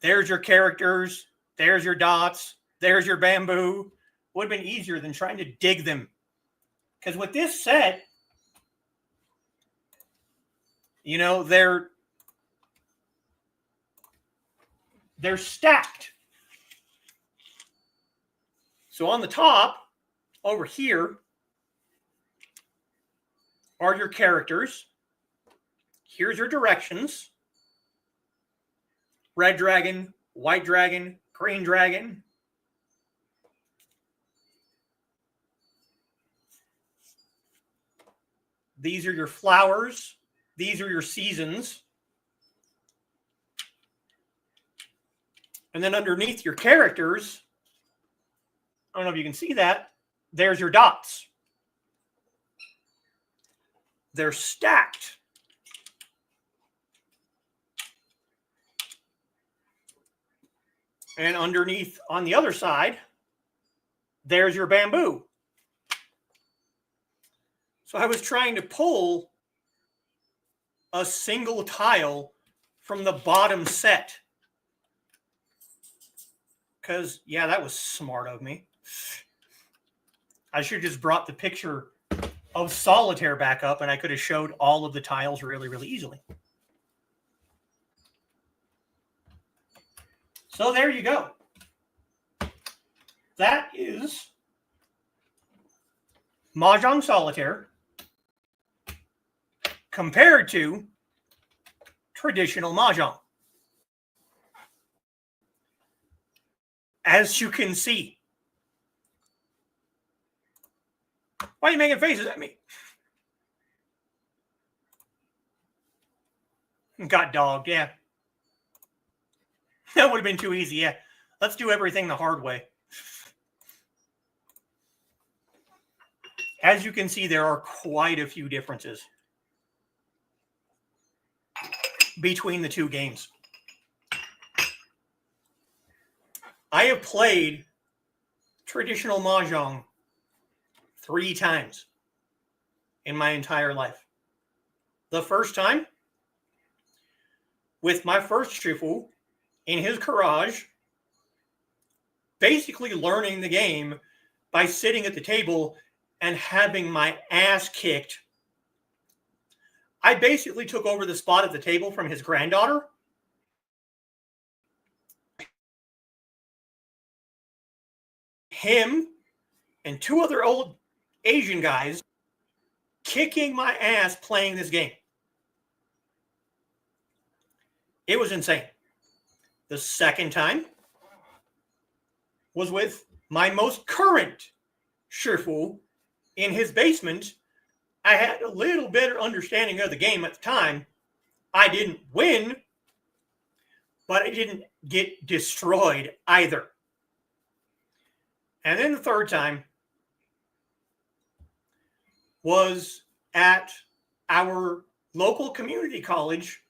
there's your characters, there's your dots, there's your bamboo. Would have been easier than trying to dig them. Because with this set, you know, they're stacked. So on the top, over here, are your characters. Here's your directions. Red dragon, white dragon, green dragon. These are your flowers. These are your seasons. And then underneath your characters, I don't know if you can see that, there's your dots. They're stacked. And underneath on the other side, there's your bamboo. So I was trying to pull a single tile from the bottom set. Because, yeah, that was smart of me. I should have just brought the picture of Solitaire back up, and I could have showed all of the tiles really, really easily. So there you go. That is Mahjong Solitaire compared to traditional Mahjong. As you can see. Why are you making faces at me? Got dogged, yeah. That would have been too easy, yeah. Let's do everything the hard way. As you can see, there are quite a few differences between the two games. I have played traditional Mahjong 3 times in my entire life. The first time, with my first shifu in his garage, basically learning the game by sitting at the table and having my ass kicked. I basically took over the spot at the table from his granddaughter. Him and 2 other old Asian guys kicking my ass playing this game. It was insane. The second time was with my most current shifu in his basement. I had a little better understanding of the game at the time. I didn't win, but I didn't get destroyed either. And then the third time was at our local community college,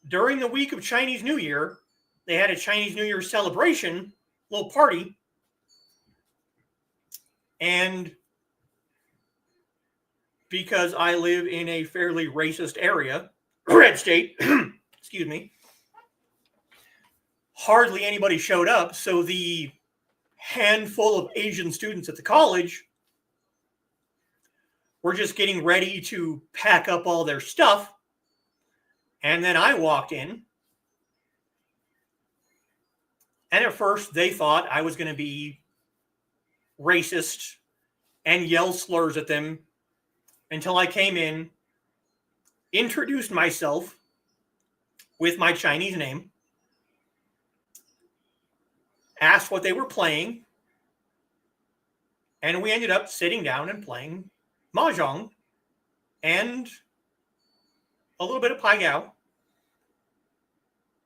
during the week of Chinese New Year, they had a Chinese New Year celebration, little party, and because I live in a fairly racist area, red state, excuse me, hardly anybody showed up, so the handful of Asian students at the college were just getting ready to pack up all their stuff, and then I walked in, and at first they thought I was going to be racist and yell slurs at them until I came in, introduced myself with my Chinese name, asked what they were playing, and we ended up sitting down and playing Mahjong and a little bit of Pai Gow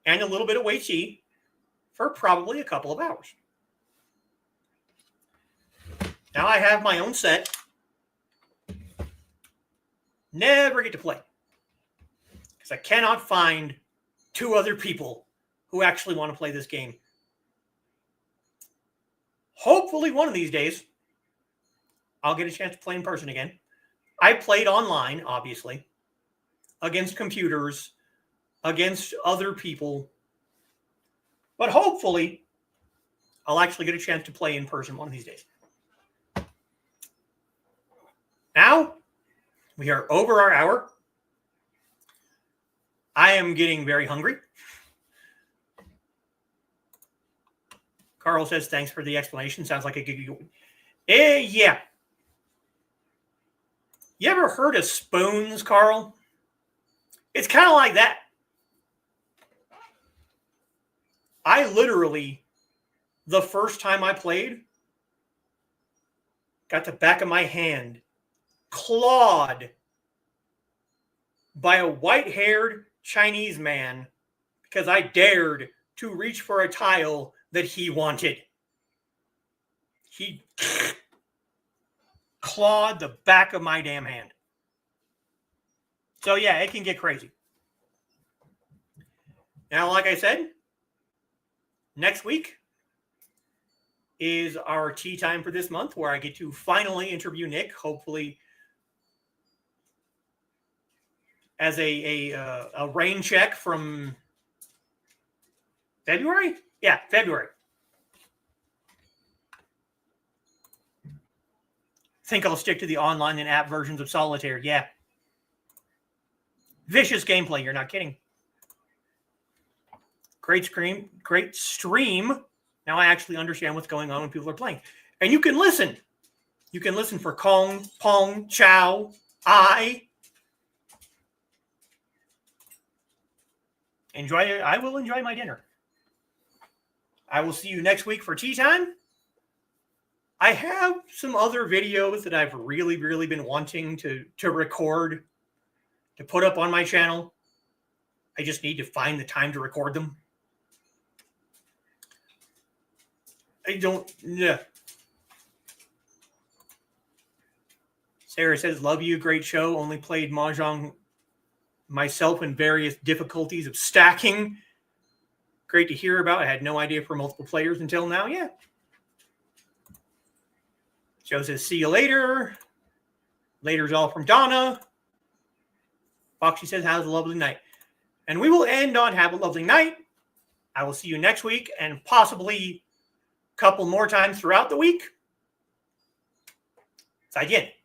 and a little bit of Wei Qi for probably a couple of hours. Now I have my own set. Never get to play because I cannot find two other people who actually want to play this game. Hopefully one of these days I'll get a chance to play in person again. I played online, obviously, against computers, against other people, but hopefully I'll actually get a chance to play in person one of these days. Now, we are over our hour. I am getting very hungry. Carl says, thanks for the explanation. Sounds like a good... yeah. You ever heard of spoons, Carl? It's kind of like that. I literally, the first time I played, got the back of my hand clawed by a white-haired Chinese man because I dared to reach for a tile that he wanted. He clawed the back of my damn hand. So yeah, it can get crazy. Now, like I said, next week is our tea time for this month where I get to finally interview Nick, hopefully as a rain check from February? Yeah, February. I think I'll stick to the online and app versions of Solitaire. Yeah. Vicious gameplay, you're not kidding. Great stream. Now I actually understand what's going on when people are playing. And you can listen. You can listen for Kong, Pong, Chow, I. I will enjoy my dinner. I will see you next week for tea time. I have some other videos that I've really, really been wanting to record, to put up on my channel. I just need to find the time to record them. Yeah. Sarah says, love you, great show. Only played Mahjong myself in various difficulties of stacking. Great to hear about. I had no idea for multiple players until now. Yeah. Joe says, see you later. Later's all from Donna. Foxy says, have a lovely night. And we will end on have a lovely night. I will see you next week and possibly a couple more times throughout the week. 再见。